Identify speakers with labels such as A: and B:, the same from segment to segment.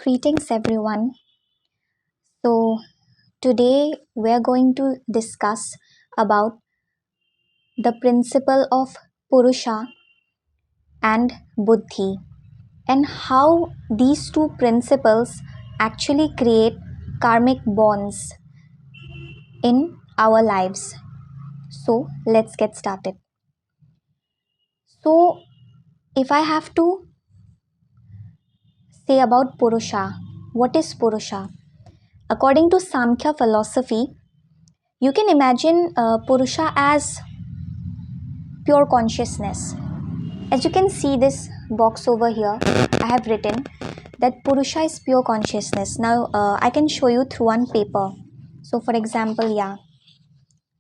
A: Greetings everyone. So today we are going to discuss about the principle of Purusha and Buddhi and how these two principles actually create karmic bonds in our lives. So let's get started. So if I have to say about Purusha, what is Purusha? According to Samkhya philosophy, you can imagine Purusha as pure consciousness. As you can see this box over here, I have written that Purusha is pure consciousness. Now I can show you through one paper. So for example,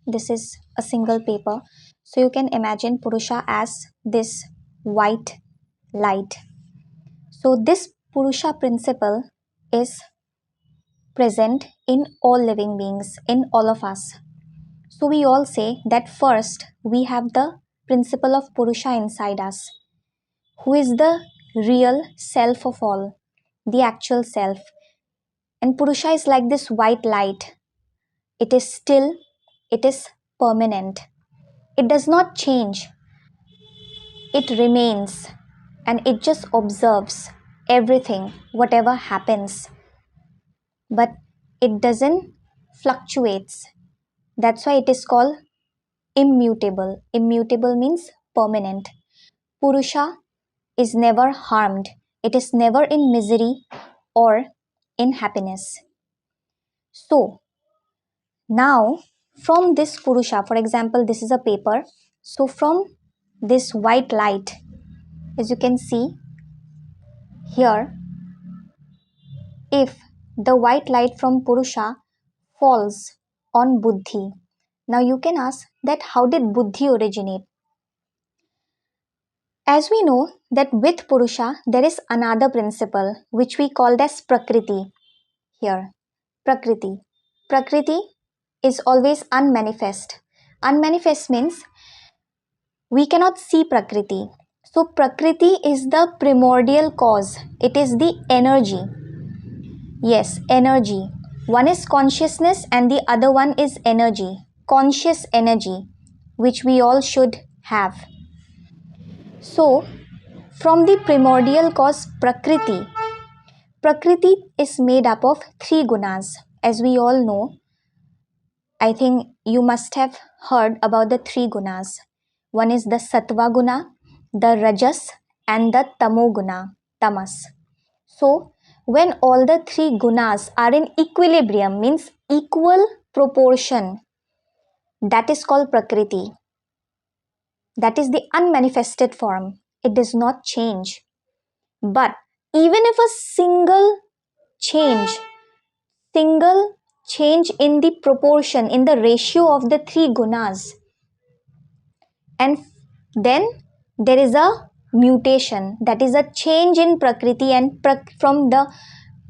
A: this is a single paper. So you can imagine Purusha as this white light. So this Purusha principle is present in all living beings, in all of us. So we all say that first we have the principle of Purusha inside us, who is the real self of all, the actual self. And Purusha is like this white light. It is still, it is permanent. It does not change. It remains and it just observes everything, whatever happens. But it doesn't fluctuates. That's why it is called immutable. Immutable means permanent. Purusha is never harmed. It is never in misery or in happiness. So, now from this Purusha, for example, this is a paper. So, from this white light, as you can see here, if the white light from Purusha falls on Buddhi, now you can ask that how did Buddhi originate? As we know that with Purusha, there is another principle which we called as Prakriti here. Prakriti. Prakriti is always unmanifest. Unmanifest means we cannot see Prakriti. So, Prakriti is the primordial cause, it is the energy. Yes, energy. One is consciousness and the other one is energy, conscious energy, which we all should have. So, from the primordial cause Prakriti, Prakriti is made up of three gunas. As we all know, I think you must have heard about the three gunas. One is the Sattva guna, the Rajas, and the Tamo guna, Tamas. So, when all the three gunas are in equilibrium, means equal proportion, that is called Prakriti. That is the unmanifested form. It does not change. But even if a change single change in the proportion, in the ratio of the three gunas, and then there is a mutation, that is a change in Prakriti, and from the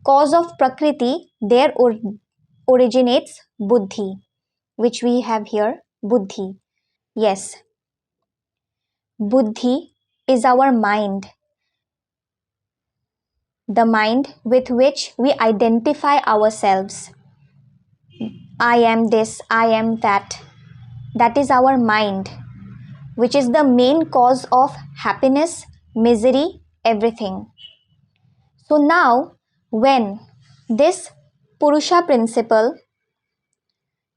A: cause of Prakriti there originates Buddhi, which we have here, Buddhi. Yes, Buddhi is our mind, the mind with which we identify ourselves. I am this, I am that. That is our mind, which is the main cause of happiness, misery, everything. So now, when this Purusha principle,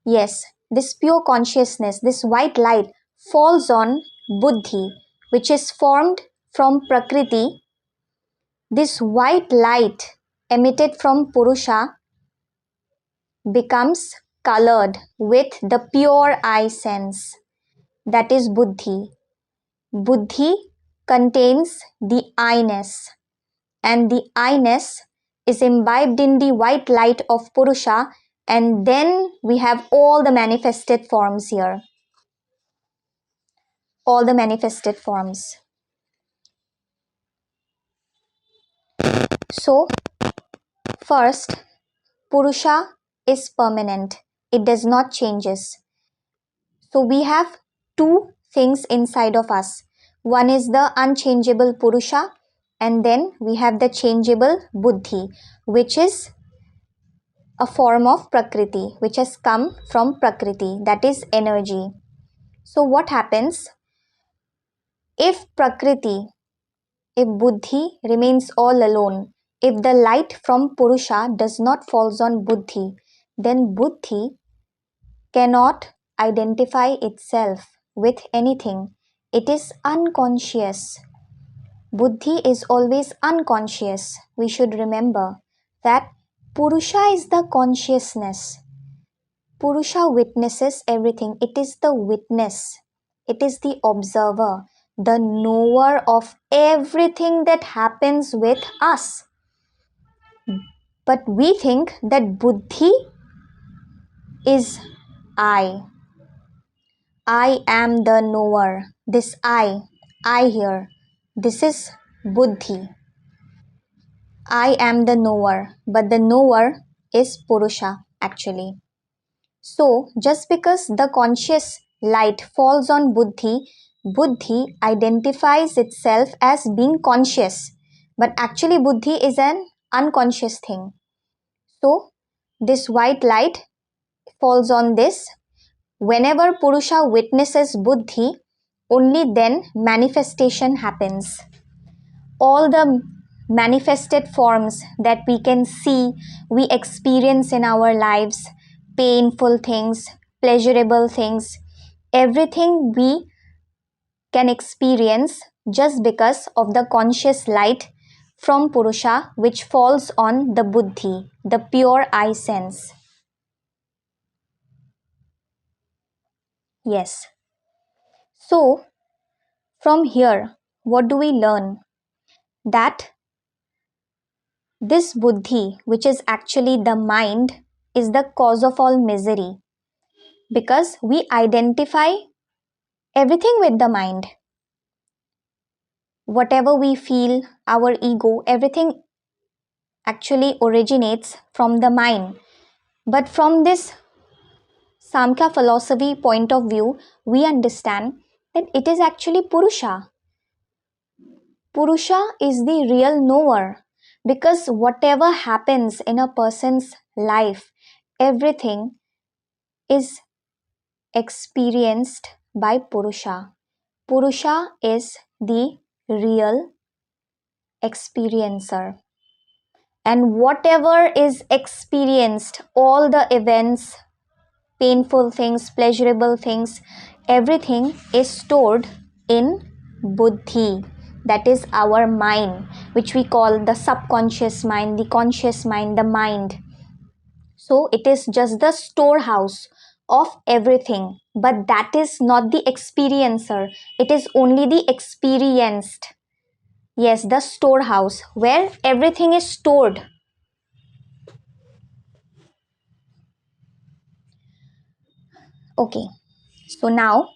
A: yes, this pure consciousness, this white light falls on Buddhi, which is formed from Prakriti, this white light emitted from Purusha becomes colored with the pure eye sense, that is Buddhi. Buddhi contains the I-ness, and the I-ness is imbibed in the white light of Purusha, and then we have all the manifested forms here. All the manifested forms. So, first, Purusha is permanent. It does not changes. So, we have two things inside of us. One is the unchangeable Purusha, and then we have the changeable buddhi, which is a form of Prakriti, which has come from Prakriti, that is energy. So, what happens if Prakriti, if Buddhi remains all alone, if the light from Purusha does not falls on Buddhi, then Buddhi cannot identify itself with anything. It is unconscious. Buddhi is always unconscious. We should remember that Purusha is the consciousness. Purusha witnesses everything. It is the witness. It is the observer, the knower of everything that happens with us. But we think that Buddhi is I. I am the knower. This I here. This is Buddhi. I am the knower, but the knower is Purusha actually. So, just because the conscious light falls on Buddhi, Buddhi identifies itself as being conscious, but actually, Buddhi is an unconscious thing. So, this white light falls on this. Whenever Purusha witnesses Buddhi, only then manifestation happens. All the manifested forms that we can see, we experience in our lives, painful things, pleasurable things, everything we can experience just because of the conscious light from Purusha which falls on the Buddhi, the pure I sense. Yes. So, from here, what do we learn? That this Buddhi, which is actually the mind, is the cause of all misery because we identify everything with the mind. Whatever we feel, our ego, everything actually originates from the mind. But from this Samkhya philosophy point of view, we understand that it is actually Purusha. Purusha is the real knower because whatever happens in a person's life, everything is experienced by Purusha. Purusha is the real experiencer. And whatever is experienced, all the events, painful things, pleasurable things, everything is stored in Buddhi. That is our mind, which we call the subconscious mind, the conscious mind, the mind. So it is just the storehouse of everything, but that is not the experiencer. It is only the experienced. Yes, the storehouse where everything is stored. Okay, so now,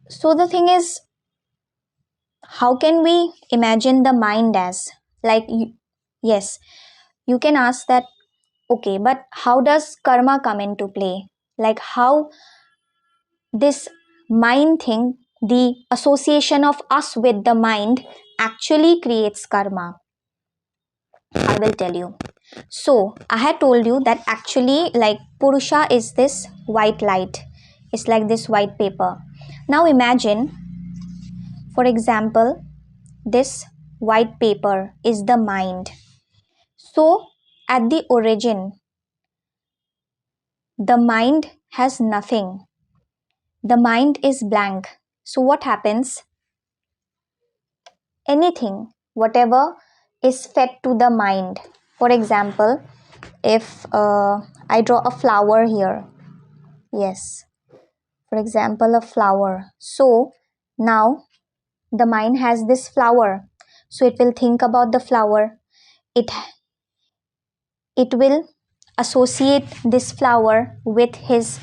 A: so the thing is, how can we imagine the mind as? Like, yes, you can ask that, okay, but how does karma come into play? Like, how this mind thing, the association of us with the mind, actually creates karma? I will tell you. So, I had told you that actually, like, Purusha is this white light, it's like this white paper. Now, imagine, for example, this white paper is the mind. So, at the origin, the mind has nothing. The mind is blank. So, what happens? Anything, whatever is fed to the mind. For example, if I draw a flower here, yes, for example, a flower. So, now the mind has this flower. So, it will think about the flower. It will associate this flower with his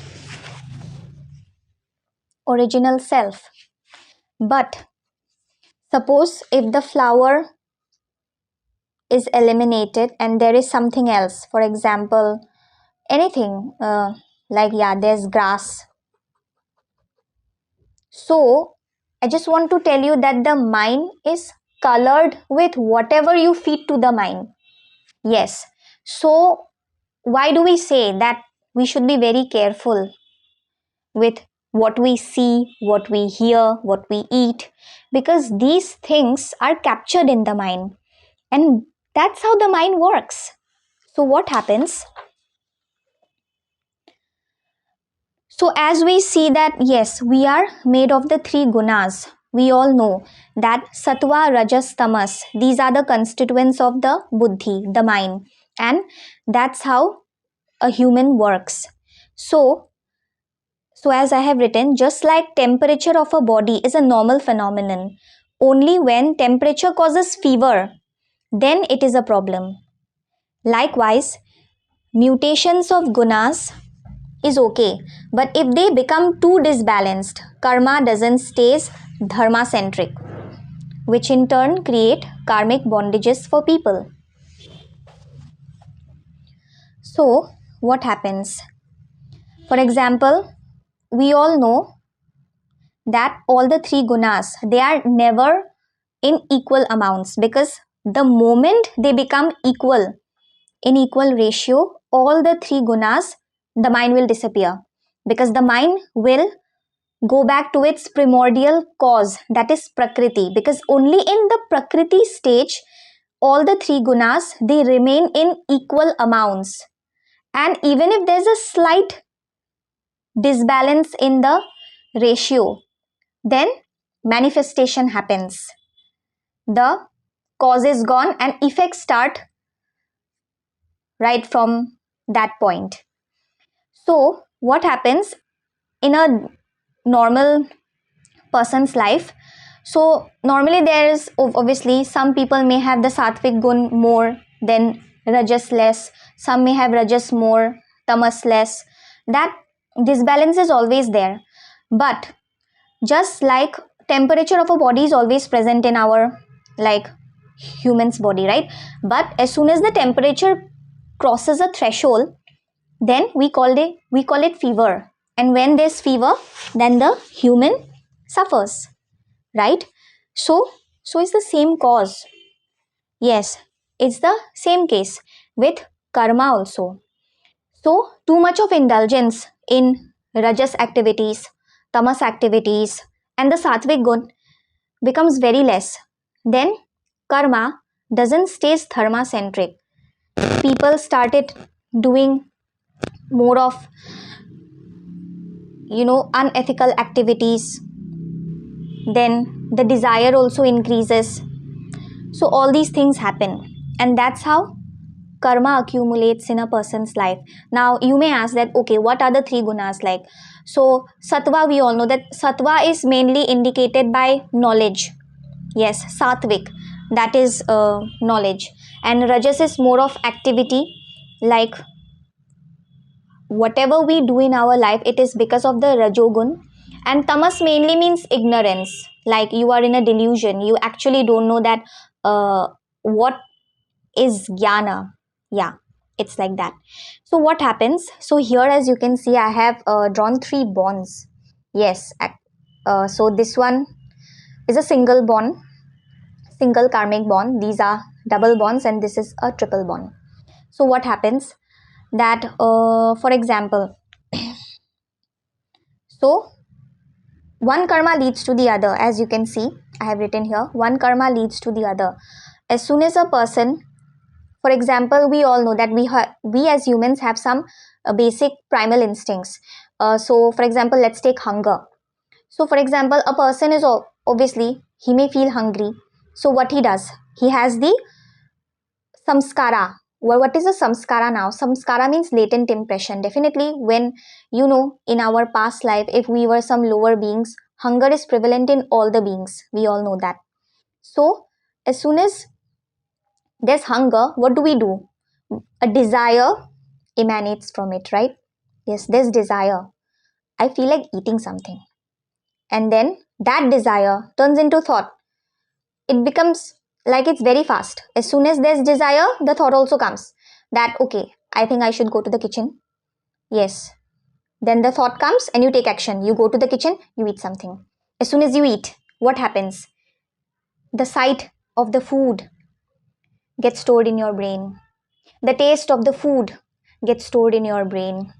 A: original self. But suppose if the flower is eliminated and there is something else, for example, anything like, yeah, there's grass. So I just want to tell you that the mind is colored with whatever you feed to the mind. Yes. So, why do we say that we should be very careful with what we see, what we hear, what we eat? Because these things are captured in the mind, and that's how the mind works. So, what happens? So, as we see that, yes, we are made of the three gunas. We all know that sattva, rajas, tamas, these are the constituents of the buddhi, the mind, and that's how a human works. So, as I have written, just like temperature of a body is a normal phenomenon, only when temperature causes fever, then it is a problem. Likewise, mutations of gunas is okay, but if they become too disbalanced, karma doesn't stays dharma centric, which in turn create karmic bondages for people. So what happens? For example, we all know that all the three gunas, they are never in equal amounts, because the moment they become equal, in equal ratio, all the three gunas, the mind will disappear, because the mind will go back to its primordial cause, that is prakriti, because only in the prakriti stage all the three gunas, they remain in equal amounts, and even if there's a slight disbalance in the ratio, then manifestation happens, the cause is gone and effects start right from that point. So what happens in a normal person's life? So normally there is, obviously some people may have the sattvic gun more than rajas less, some may have rajas more, tamas less. That disbalance is always there. But just like temperature of a body is always present in our, like, human's body, right? But as soon as the temperature crosses a threshold, then we call it fever, and when there's fever, then the human suffers, right? So it's the same cause. Yes, it's the same case with karma also. So too much of indulgence in rajas activities, tamas activities, and the sattvic gun becomes very less, then karma doesn't stay dharma centric. People started doing more of, unethical activities, then the desire also increases. So all these things happen, and that's how karma accumulates in a person's life. Now you may ask that, okay, what are the three gunas like? So sattva, we all know that sattva is mainly indicated by knowledge. Yes, sattvic, that is knowledge, and rajas is more of activity, like whatever we do in our life, it is because of the rajogun. And tamas mainly means ignorance, like you are in a delusion, you actually don't know that what is jnana. Yeah, it's like that. So what happens? So here, as you can see, I have drawn three bonds. Yes, so this one is a single bond, single karmic bond. These are double bonds, and this is a triple bond. So what happens? That for example, so one karma leads to the other. As you can see, I have written here, one karma leads to the other. As soon as a person, for example, we all know that we as humans have some basic primal instincts. So for example, let's take hunger. So for example, a person is, obviously he may feel hungry. So what he does, he has the samskara. Well, what is a samskara now? Samskara means latent impression. Definitely, when, in our past life, if we were some lower beings, hunger is prevalent in all the beings. We all know that. So as soon as there's hunger, what do we do? A desire emanates from it, right? Yes, there's desire. I feel like eating something. And then that desire turns into thought. It becomes like it's very fast. As soon as there's desire, the thought also comes that, okay, I think I should go to the kitchen. Yes. Then the thought comes and you take action. You go to the kitchen, you eat something. As soon as you eat, what happens? The sight of the food gets stored in your brain. The taste of the food gets stored in your brain.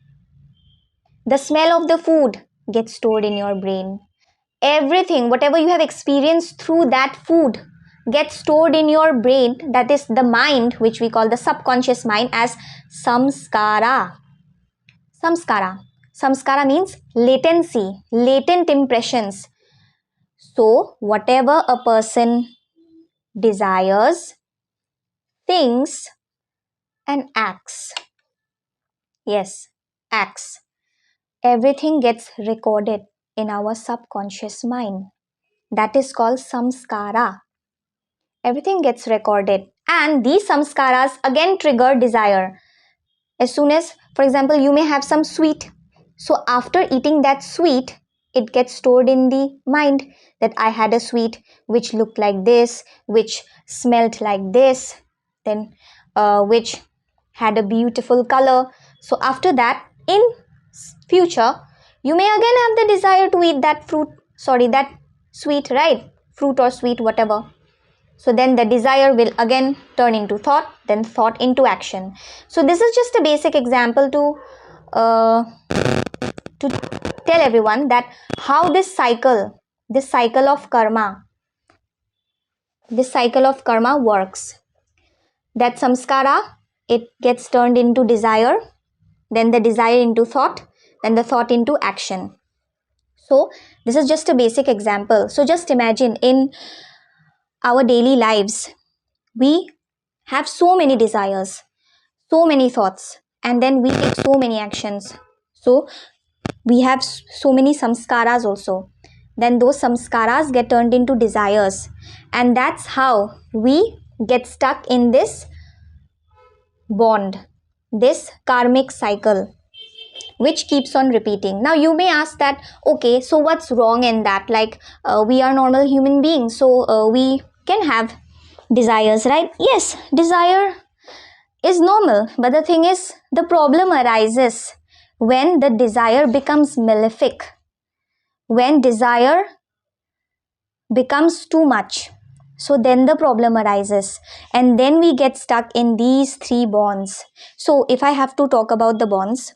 A: The smell of the food gets stored in your brain. Everything, whatever you have experienced through that food, gets stored in your brain. That is the mind, which we call the subconscious mind, as samskara. Samskara means latency, latent impressions. So, whatever a person desires, thinks, and acts, yes, acts, everything gets recorded in our subconscious mind. That is called samskara. Everything gets recorded, and these samskaras again trigger desire. As soon as, for example, you may have some sweet, so after eating that sweet, it gets stored in the mind that I had a sweet which looked like this, which smelled like this, then which had a beautiful color. So after that, in future, you may again have the desire to eat that that sweet, right? Fruit or sweet, whatever. So then the desire will again turn into thought, then thought into action. So this is just a basic example to tell everyone that how this cycle of karma, works. That samskara, it gets turned into desire, then the desire into thought, then the thought into action. So this is just a basic example. So just imagine in our daily lives, we have so many desires, so many thoughts, and then we take so many actions. So we have so many samskaras also. Then those samskaras get turned into desires, and that's how we get stuck in this bond, this karmic cycle, which keeps on repeating. Now you may ask that, okay, so what's wrong in that? Like we are normal human beings, so we can have desires, right? Yes, desire is normal, but the thing is, the problem arises when the desire becomes malefic, when desire becomes too much. So then the problem arises, and then we get stuck in these three bonds. So if I have to talk about the bonds,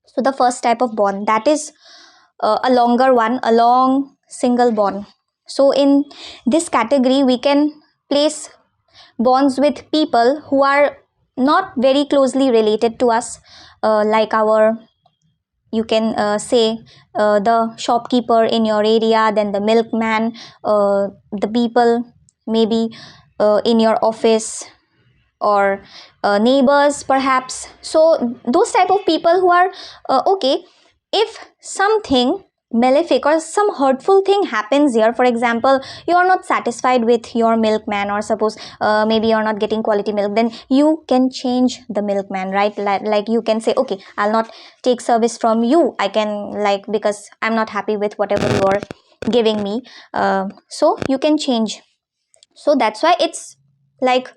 A: so the first type of bond, that is a longer one, a long single bond. So in this category, we can place bonds with people who are not very closely related to us, like our, you can say, the shopkeeper in your area, then the milkman, the people maybe in your office, or neighbors perhaps. So those type of people who are okay, if something malefic or some hurtful thing happens here, for example, you are not satisfied with your milkman, or suppose maybe you're not getting quality milk, then you can change the milkman, right? Like you can say, okay, I'll not take service from you, I can, like, because I'm not happy with whatever you're giving me, so you can change. So that's why it's like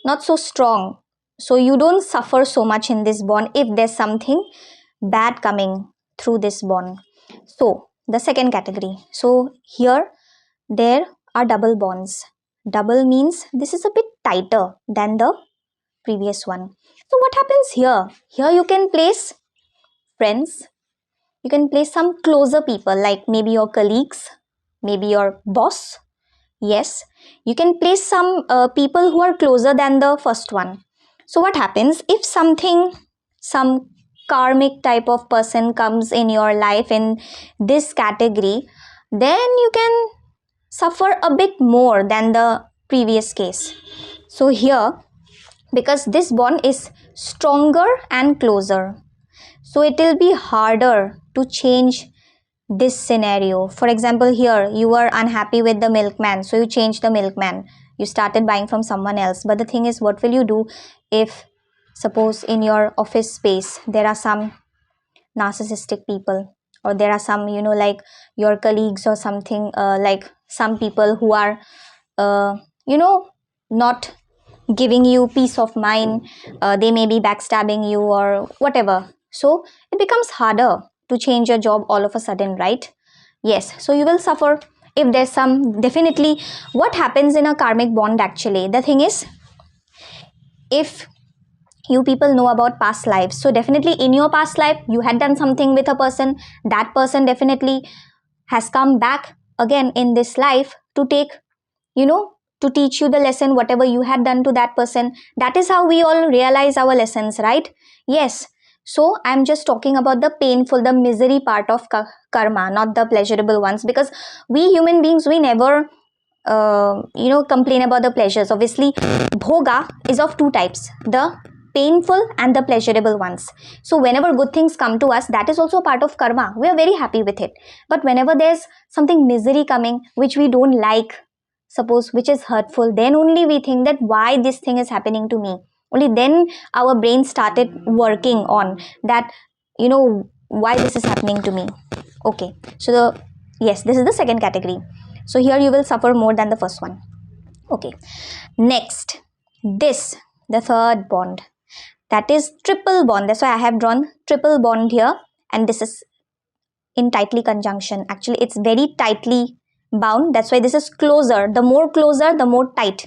A: not so strong, so you don't suffer so much in this bond if there's something bad coming through this bond. So the second category, so here there are double bonds. Double means this is a bit tighter than the previous one. So what happens here? Here you can place friends, you can place some closer people, like maybe your colleagues, maybe your boss. Yes, you can place some people who are closer than the first one. So what happens if some karmic type of person comes in your life in this category, then you can suffer a bit more than the previous case. So here, because this bond is stronger and closer, so it will be harder to change this scenario. For example, here you were unhappy with the milkman, so you changed the milkman, you started buying from someone else. But the thing is, what will you do if suppose in your office space there are some narcissistic people, or there are some, like your colleagues or something, like some people who are you know not giving you peace of mind, they may be backstabbing you or whatever. So it becomes harder to change your job all of a sudden, right? Yes, so you will suffer If there's some, definitely what happens in a karmic bond, actually the thing is, if you people know about past lives, so definitely in your past life you had done something with a person. That person definitely has come back again in this life to take, you know, to teach you the lesson whatever you had done to that person. That is how we all realize our lessons, right? Yes. So I'm just talking about the painful, the misery part of karma, not the pleasurable ones, because we human beings, we never complain about the pleasures. Obviously bhoga is of two types, the painful and the pleasurable ones. So whenever good things come to us, that is also part of karma, we are very happy with it. But whenever there's something misery coming which we don't like, suppose which is hurtful, then only we think that why this thing is happening to me. Only then our brain started working on that, why this is happening to me. Okay, so yes, this is the second category. So here you will suffer more than the first one. Okay, next, this, the third bond, that is triple bond. That's why I have drawn triple bond here, and this is in tightly conjunction. Actually it's very tightly bound, that's why this is closer. The more closer, the more tight.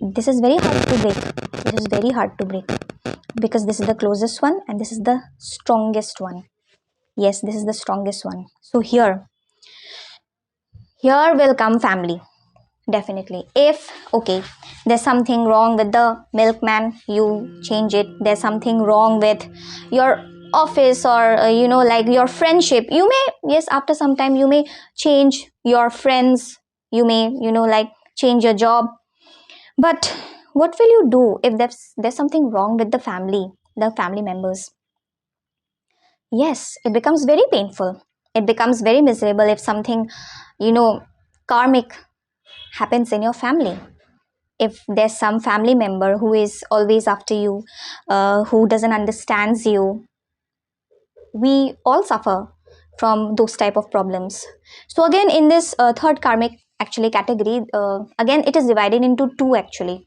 A: This is very hard to break. This is very hard to break because this is the closest one and this is the strongest one. Yes, this is the strongest one. So here will come family. Definitely. If, okay, there's something wrong with the milkman, you change it. There's something wrong with your office or like your friendship, you may, yes, after some time you may change your friends, you may like change your job. But what will you do if there's something wrong with the family members? Yes, it becomes very painful, it becomes very miserable if something karmic happens in your family. If there's some family member who is always after you, who doesn't understands you, we all suffer from those type of problems. So again, in this third karmic actually category, again it is divided into two actually.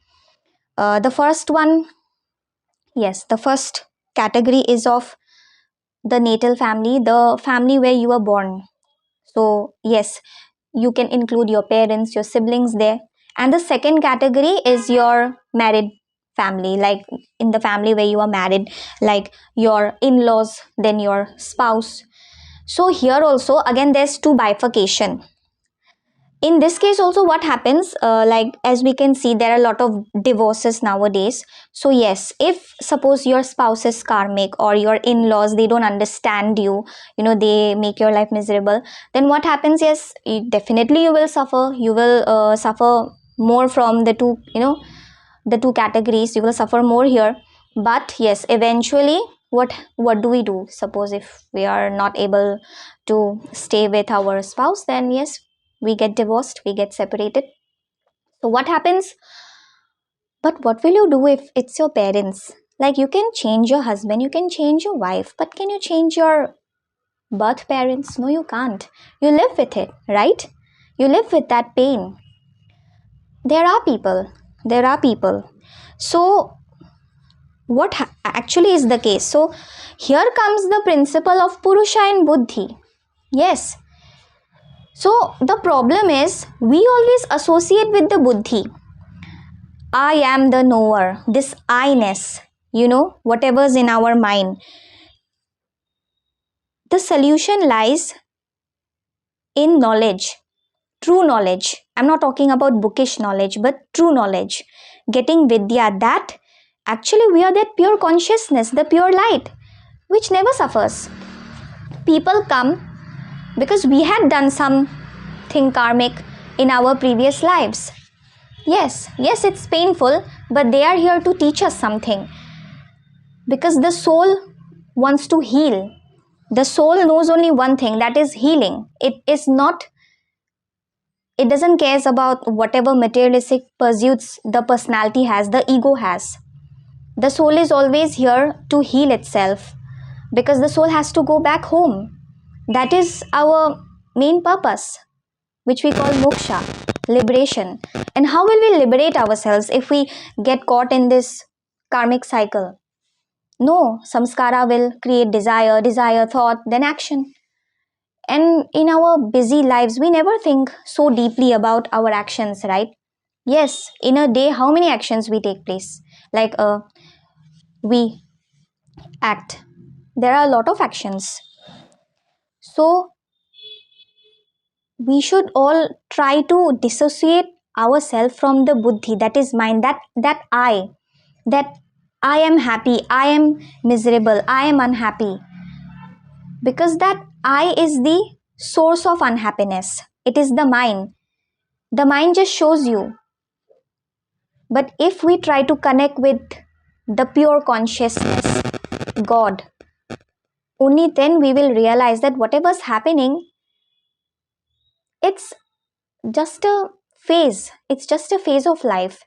A: The first one, yes, the first category is of the natal family, the family where you were born. So yes, you can include your parents, your siblings there. And the second category is your married family, like in the family where you are married, like your in-laws, then your spouse. So here also again there's two bifurcation. In this case also what happens, like as we can see, there are a lot of divorces nowadays. So yes, if suppose your spouse is karmic or your in-laws, they don't understand you, they make your life miserable, then what happens, yes, definitely you will suffer. You will suffer more from the two, the two categories. You will suffer more here. But yes, eventually what do we do? Suppose if we are not able to stay with our spouse, then yes, we get divorced, we get separated. So what happens? But what will you do if it's your parents? Like, you can change your husband, you can change your wife, but can you change your birth parents? No, you can't. You live with it, right? You live with that pain. There are people. So what actually is the case? So here comes the principle of Purusha and Buddhi. Yes. So the problem is we always associate with the Buddhi. I am the knower, this I-ness, whatever's in our mind. The solution lies in knowledge, true knowledge. I'm not talking about bookish knowledge, but true knowledge. Getting vidya, that actually we are that pure consciousness, the pure light, which never suffers. People come because we had done something karmic in our previous lives. Yes, it's painful, but they are here to teach us something. Because the soul wants to heal. The soul knows only one thing, that is healing. It doesn't care about whatever materialistic pursuits the personality has, the ego has. The soul is always here to heal itself, because the soul has to go back home. That is our main purpose, which we call moksha, liberation. And how will we liberate ourselves if we get caught in this karmic cycle? No, samskara will create desire, thought, then action. And in our busy lives, we never think so deeply about our actions, right? Yes, in a day, how many actions we take place? Like we act. There are a lot of actions. So we should all try to dissociate ourselves from the buddhi, that is mind, that I am happy, I am miserable, I am unhappy, because that I is the source of unhappiness. It is the mind just shows you. But if we try to connect with the pure consciousness, God, only then we will realize that whatever's happening, it's just a phase, it's just a phase of life.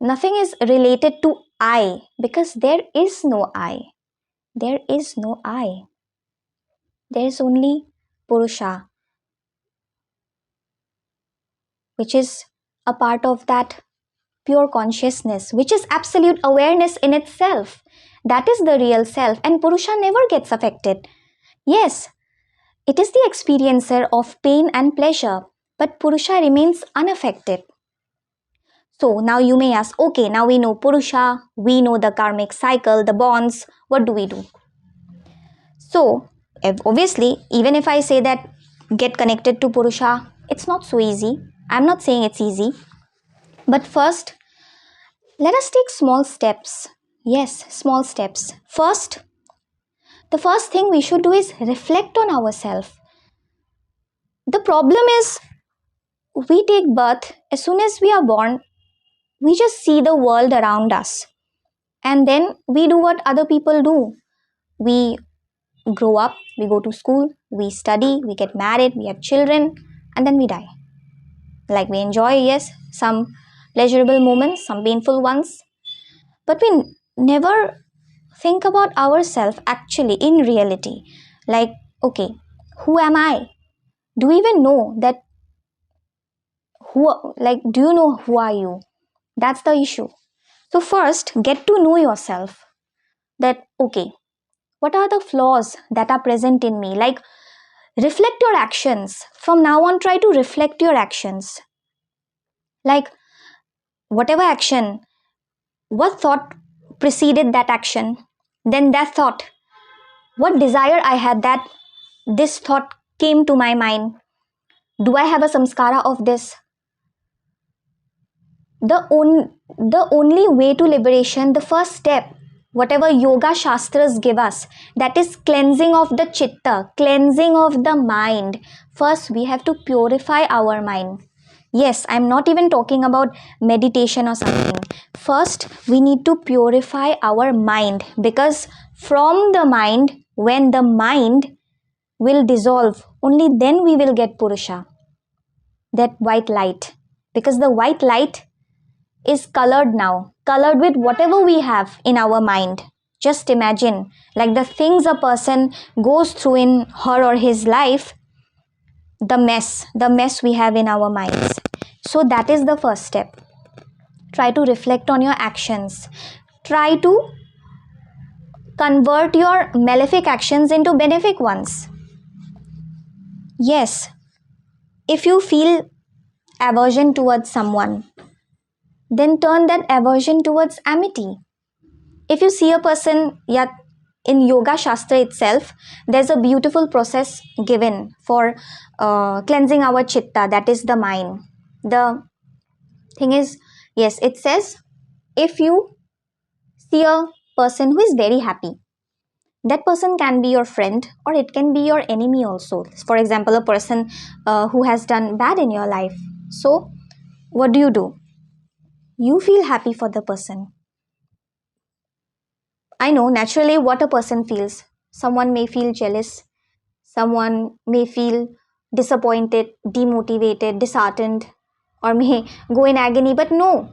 A: Nothing is related to I, because there is no I. There is no I. There is only Purusha, which is a part of that pure consciousness, which is absolute awareness in itself. That is the real self, and Purusha never gets affected. Yes, it is the experiencer of pain and pleasure, but Purusha remains unaffected. So now you may ask, okay, now we know Purusha, we know the karmic cycle, the bonds, what do we do? So, obviously, even if I say that get connected to Purusha, it's not so easy. I'm not saying it's easy. But first, let us take small steps. Yes, small steps. First, the first thing we should do is reflect on ourselves. The problem is, we take birth, as soon as we are born, we just see the world around us. And then we do what other people do. We grow up, we go to school, we study, we get married, we have children, and then we die. Like we enjoy, yes, some pleasurable moments, some painful ones, but we never think about ourselves actually in reality. Like, okay, who am I? Do you even know that do you know who are you? That's the issue. So first, get to know yourself. That, okay, what are the flaws that are present in me? Like, reflect your actions. From now on, try to reflect your actions. Like, whatever action, what thought preceded that action? Then that thought, what desire I had that this thought came to my mind? Do I have a samskara of this? The only way to liberation, the first step, whatever yoga shastras give us, that is cleansing of the chitta, cleansing of the mind. First, we have to purify our mind. Yes, I'm not even talking about meditation or something. First, we need to purify our mind, because from the mind, when the mind will dissolve, only then we will get Purusha, that white light. Because the white light is colored now, colored with whatever we have in our mind. Just imagine, like the things a person goes through in her or his life, the mess we have in our minds. So that is the first step. Try to reflect on your actions. Try to convert your malefic actions into benefic ones. Yes, if you feel aversion towards someone, then turn that aversion towards amity. If you see a person, yeah, in yoga shastra itself, there's a beautiful process given for cleansing our chitta, that is the mind. The thing is, yes, it says, if you see a person who is very happy, that person can be your friend or it can be your enemy also. For example, a person who has done bad in your life. So what do? You feel happy for the person. I know naturally what a person feels. Someone may feel jealous, someone may feel disappointed, demotivated, disheartened, or may go in agony. But no,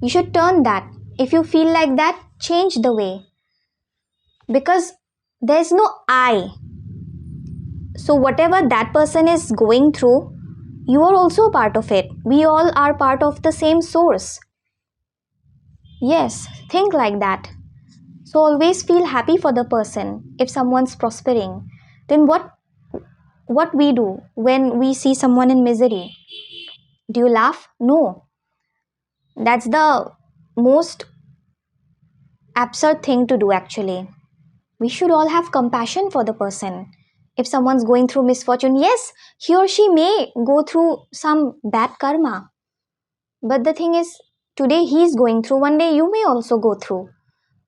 A: you should turn that. If you feel like that, change the way. Because there's no I. So, whatever that person is going through, you are also a part of it. We all are part of the same source. Yes, think like that. So, always feel happy for the person if someone's prospering. then what we do when we see someone in misery? Do you laugh? No. That's the most absurd thing to do actually. We should all have compassion for the person. If someone's going through misfortune, yes, he or she may go through some bad karma. But the thing is, today he's going through, one day you may also go through.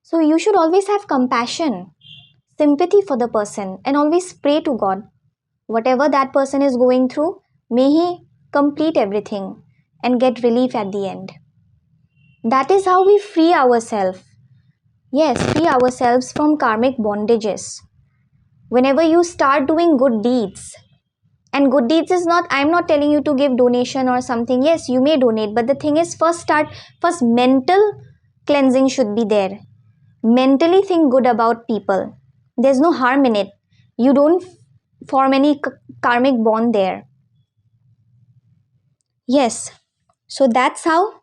A: So you should always have compassion, sympathy for the person, and always pray to God. Whatever that person is going through, may he complete everything and get relief at the end. That is how we free ourselves. Yes, free ourselves from karmic bondages. Whenever you start doing good deeds, and good deeds is not, I'm not telling you to give donation or something. Yes, you may donate, but the thing is, first mental cleansing should be there. Mentally think good about people. There's no harm in it. You don't form any karmic bond there. Yes, so that's how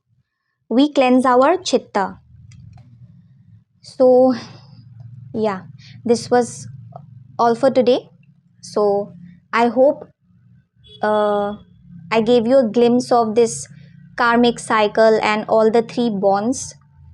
A: we cleanse our chitta. So yeah, this was all for today. So I hope uh, I gave you a glimpse of this karmic cycle and all the three bonds